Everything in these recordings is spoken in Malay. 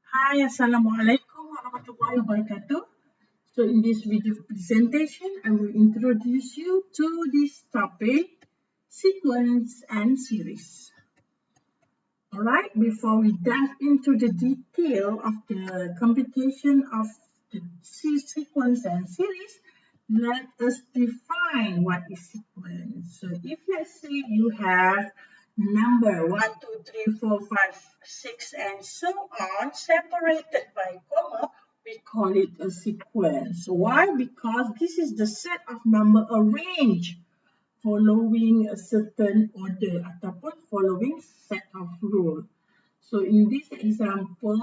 Hi, Assalamualaikum warahmatullahi wabarakatuh. So in this video presentation, I will introduce you to this topic, sequence and series. Alright, before we dive into the detail of the computation of the sequence and series, let us define what is sequence. So if let's say you have number 1, 2, 3, 4, 5, 6, and so on, separated by comma, we call it a sequence. Why? Because this is the set of number arranged following a certain order ataupun following set of rule. So in this example,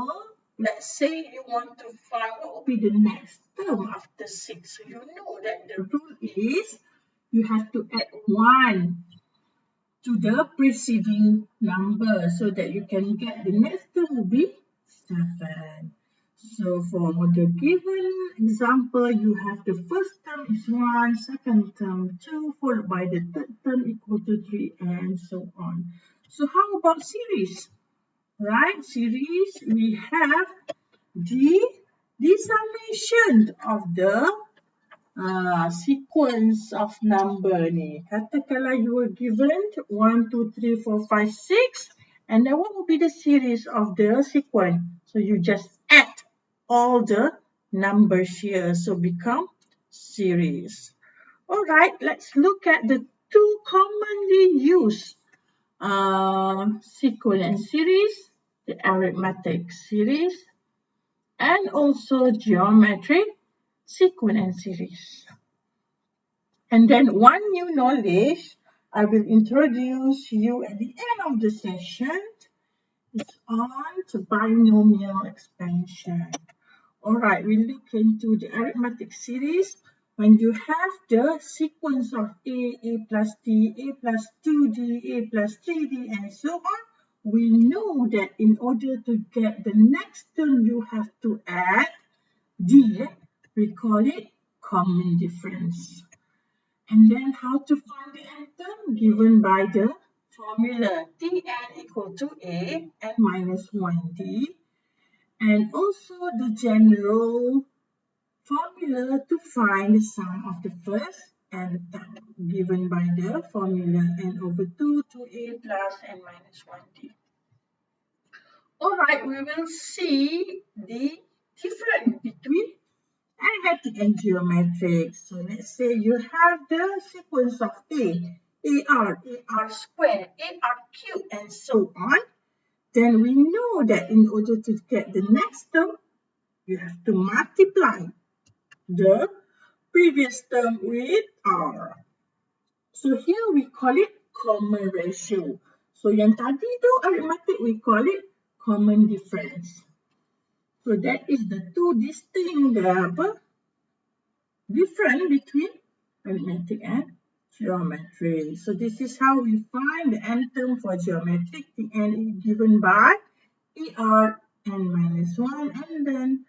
let's say you want to find what will be the next term after 6. So you know that the rule is you have to add 1 to the preceding number so that you can get the next term will be 7. So for the given example, you have the first term is 1, second term 2, followed by the third term equal to 3, and so on. So how about series? Right, series, we have the summation of the sequence of number ni. Katakanlah you were given 1, 2, 3, 4, 5, 6, and then what will be the series of the sequence? So you just add all the numbers here, so become series. Alright, let's look at the two commonly used sequence and series, the arithmetic series, and also geometric sequence and series. And then one new knowledge I will introduce you at the end of the session is on to binomial expansion. Alright, we look into the arithmetic series. When you have the sequence of a plus d, a plus 2d, a plus 3d, and so on, we know that in order to get the next term, you have to add d. We call it common difference. And then how to find the nth term? Given by the formula Tn equal to a n minus 1d. And also the general formula to find the sum of the first and term given by the formula n over 2 to a plus n minus 1d. Alright, we will see the difference between arithmetic and geometric. So let's say you have the sequence of AR squared, AR cubed, and so on. Then we know that in order to get the next term, you have to multiply the previous term with R. So here we call it common ratio. So yang tadi tu arithmetic, we call it common difference. So that is the two distinct difference between arithmetic and geometry. So this is how we find the nth term for geometric. The n is given by AR n minus 1, and then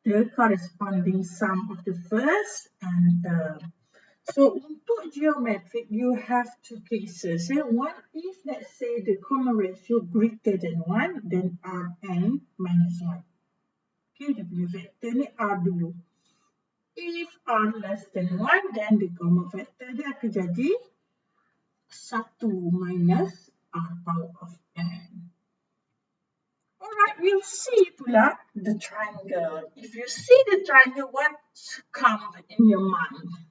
the corresponding sum of the first and term. So untuk geometric, you have two cases. One, if let's say the common ratio greater than 1, then Rn minus 1. Okay, dia punya vector ni R dulu. If R less than 1, then the common factor dia akan jadi 1 minus R power of n. Alright, we'll see pula the triangle. If you see the triangle, what comes in your mind?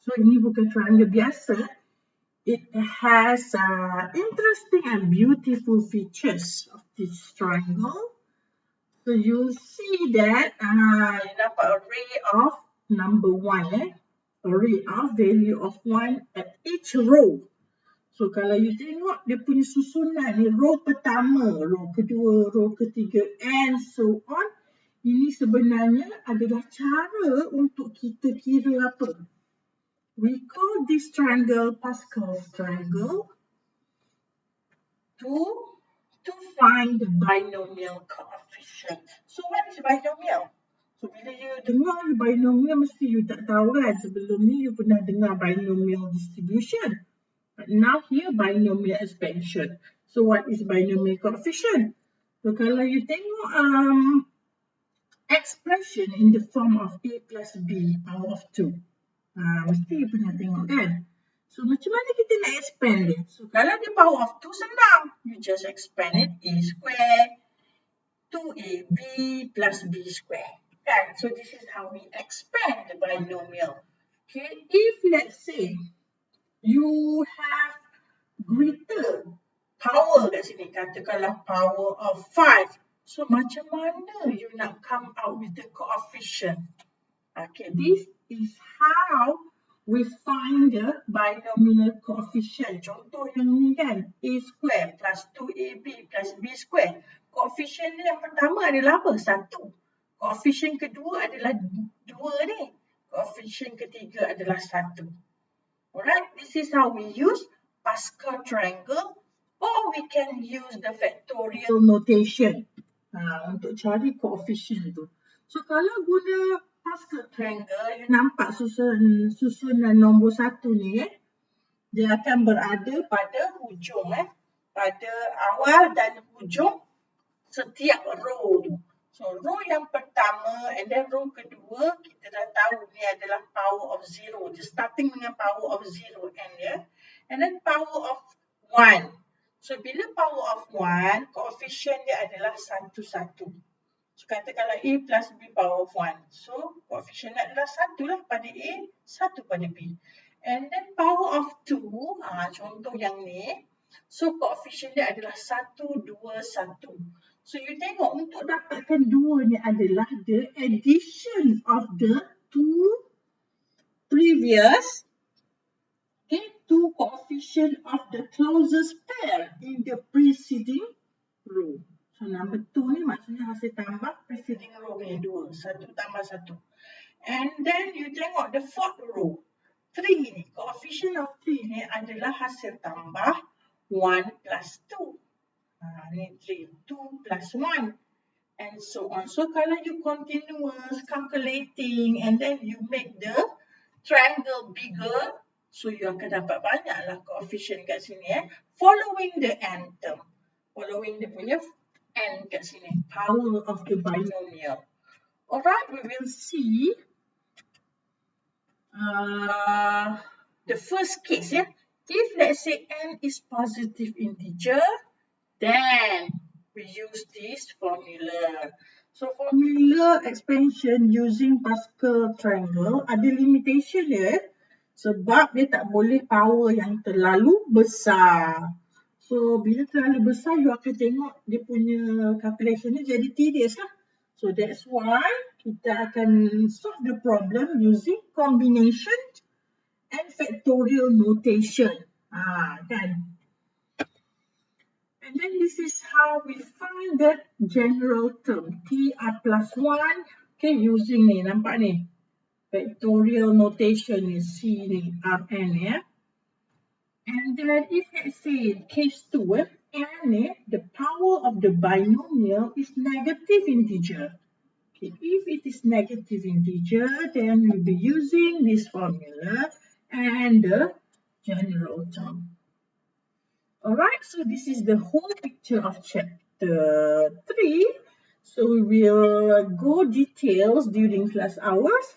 So ini bukan triangle biasa. It has interesting and beautiful features of this triangle. So you see that you dapat array of number 1, array of value of 1 at each row. So kalau you tengok dia punya susunan ni, row pertama, row kedua, row ketiga, and so on. Ini sebenarnya adalah cara untuk kita kira apa? We call this triangle Pascal's triangle to find the binomial coefficient. So what is binomial? So bila you dengar binomial, mesti you tak tahu kan, sebelum ni you pernah dengar binomial distribution. But now here binomial expansion. So what is binomial coefficient? So kalau you tengok expression in the form of A plus B power of 2. Mesti you pernah tengok kan? So macam mana kita nak expand dia? So kalau dia power of 2 senang. You just expand it A square 2AB plus B square. Kan? So this is how we expand the binomial. Okay, if let's say you have greater power kat sini, katakanlah power of 5. So macam mana you nak come out with the coefficient? Okay, this is how we find the binomial coefficient. Contoh yang ni kan, A square plus 2AB plus B square. Coefficient ni yang pertama adalah apa? 1. Coefficient kedua adalah 2 ni. Coefficient ketiga adalah 1. Alright, this is how we use Pascal triangle, or we can use the factorial notation untuk cari coefficient tu. So kalau guna Pascal triangle, you nampak susunan nombor 1 ni, dia akan berada pada hujung, pada awal dan hujung setiap row tu. So row yang pertama and then row kedua, kita dah tahu ni adalah power of 0. Dia starting dengan power of 0 and then power of 1. So bila power of 1, coefficient dia adalah 1, 1. So katakanlah A plus B power of 1. So coefficient dia adalah 1 lah pada A, 1 pada B. And then power of 2, contoh yang ni. So coefficient dia adalah 1, 2, 1. So you tengok untuk dapatkan 2 ni adalah the addition of the two previous two coefficient of the closest pair in the preceding row. So number 2 ni maksudnya hasil tambah preceding row ni 2. 1 tambah 1. And then you tengok the fourth row. 3 ni, coefficient of 3 ni adalah hasil tambah 1 plus 2. Ni 3, 2 plus 1 and so on. So kalau you continuous calculating and then you make the triangle bigger, so you akan dapat banyaklah coefficient kat sini following the n term. Following dia punya n kat sini. Power of the binomial. Alright, we will see the first case. If let's say n is positive integer, then we use this formula. So formula expansion using Pascal triangle ada limitation dia sebab dia tak boleh power yang terlalu besar. So bila terlalu besar, you akan tengok dia punya calculation ni jadi tedious lah. So that's why kita akan solve the problem using combination and factorial notation. Kan? And then this is how we find that general term, TR plus 1, okay, using ni, nampak ni, factorial notation ni, C ni, Rn And then if let's say case 2, n ni, the power of the binomial is negative integer. Okay, if it is negative integer, then we'll be using this formula and the general term. Alright, so this is the whole picture of chapter 3. So we will go details during class hours.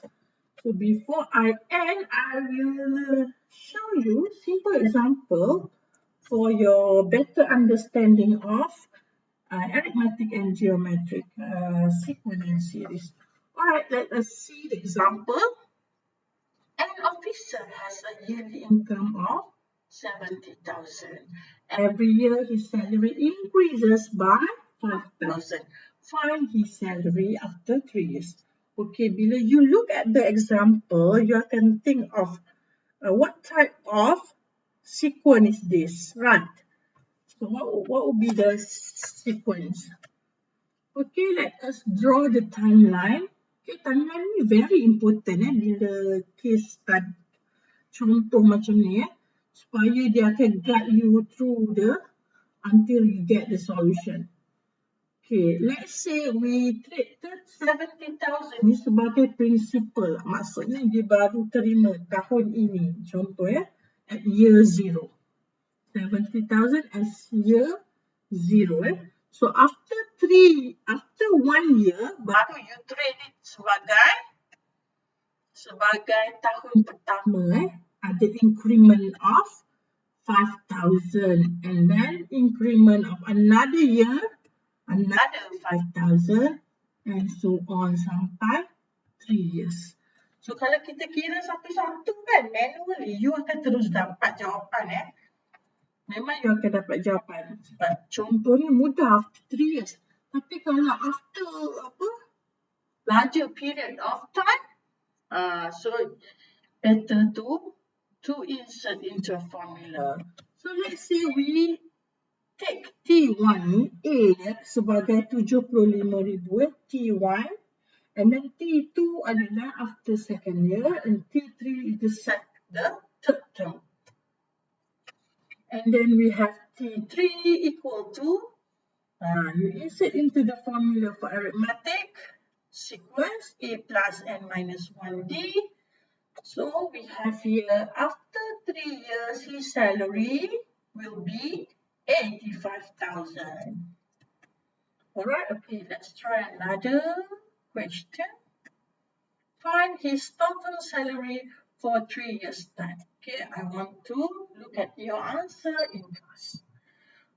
So before I end, I will show you simple example for your better understanding of arithmetic and geometric sequence and series. Alright, let us see the example. An officer has a yearly income of 70,000. Every year his salary increases by 5,000. Find his salary after 3 years. Okay, bila you look at the example, you can think of what type of sequence is this, right? So what would be the sequence? Okay, let us draw the timeline. Okay, timeline ni very important bila case study contoh macam ni supaya dia akan guide you through until you get the solution. Okay, let's say we treated 70,000 ni sebagai principal. Maksudnya dia baru terima tahun ini. Contoh at year 0. 70,000 as year 0. So after 1 year, baru you trade it sebagai tahun pertama, ada increment of 5,000 and then increment of another year, another 5,000 and so on sampai 3 years. So kalau kita kira satu-satu kan manually, you akan terus dapat jawapan Memang you akan dapat jawapan. Sebab contohnya mudah after 3 years. Tapi kalau after larger period of time, so better to insert into a formula. So let's say we take T1 A sebagai 75,000 T1 and then T2 adalah after second year and T3 is the third term. And then we have T3 equal to, you insert into the formula for arithmetic sequence A plus N minus 1D. So we have here, after 3 years, his salary will be 85,000. Alright, okay, let's try another question. Find his total salary for 3 years' time. Okay, I want to look at your answer in class.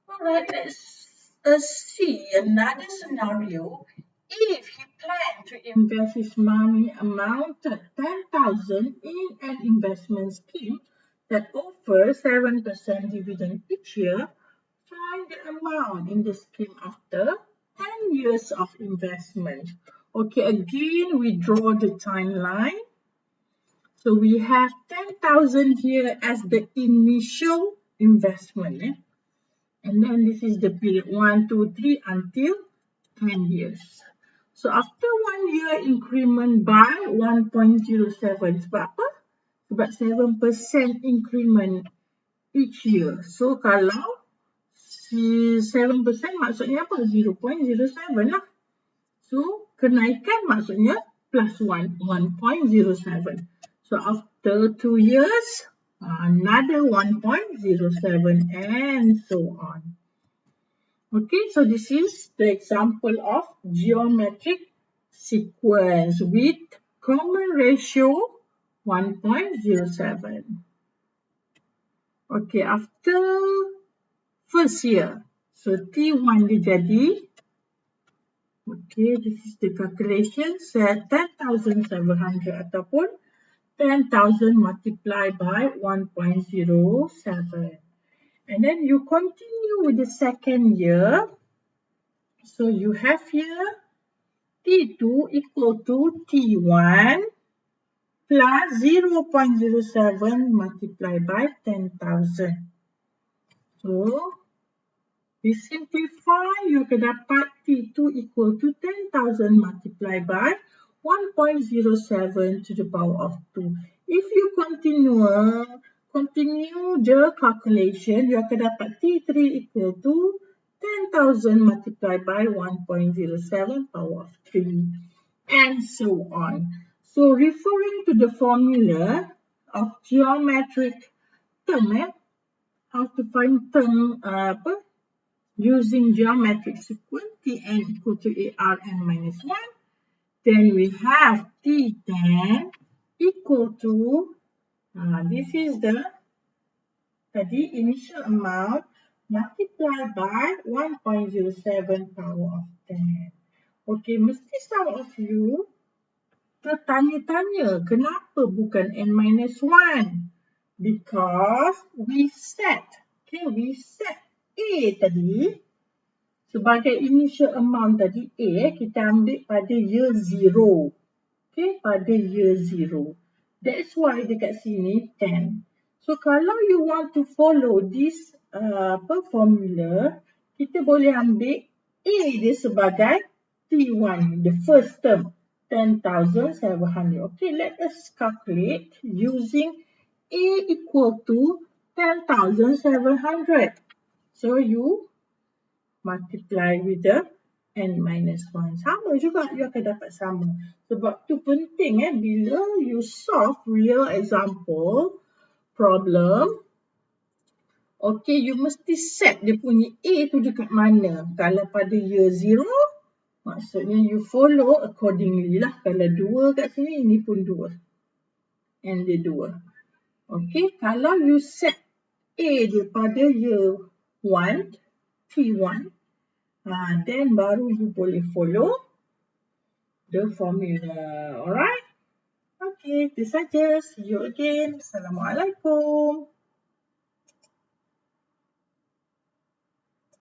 Alright, let's see another scenario. If he planned to invest his money amounted 10,000 in an investment scheme that offers 7% dividend each year, find the amount in the scheme after 10 years of investment. Okay, again, we draw the timeline. So we have 10,000 here as the initial investment. And then this is the period 1, 2, 3 until 10 years. So after 1 year increment by 1.07. Sebab apa? Sebab 7% increment each year. So kalau 7% maksudnya apa? 0.07 lah. So kenaikan maksudnya plus 1.07. So after 2 years, another 1.07 and so on. Okay, so this is the example of geometric sequence with common ratio 1.07. Okay, after first year, so T1 dia jadi, okay, this is the calculation, set 10,700 ataupun 10,000 multiplied by 1.07. And then you continue with the second year. So you have here T2 equal to T1 plus 0.07 multiplied by 10,000. So we simplify, you akan dapat T2 equal to 10,000 multiplied by 1.07 to the power of 2. If you continue the calculation, you akan dapat T3 equal to 10,000 multiplied by 1.07 power of 3 and so on. So referring to the formula of geometric term, how to find term using geometric sequence Tn equal to Arn minus 1, then we have T10 equal to, this is the initial amount multiplied by 1.07 power of 10. Okay, mesti some of you tertanya-tanya kenapa bukan n minus 1? Because we set A tadi sebagai initial amount tadi A kita ambil pada year 0. Okay, pada year 0. That's why dekat sini 10. So kalau you want to follow this formula, kita boleh ambil A dia sebagai T1, the first term, 10,700. Okay, let us calculate using A equal to 10,700. So you multiply with the n minus 1. Sama juga, you akan dapat sama. Sebab tu penting bila you solve real example problem, Okay, you mesti set dia punya A tu dekat mana. Kalau pada year 0, maksudnya you follow accordingly lah. Kalau 2 kat sini, ini pun 2. And dia 2. Okay, kalau you set A dia pada year 1, T1, then baru you boleh follow the formula. Alright? Okay, itu saja. See you again. Assalamualaikum.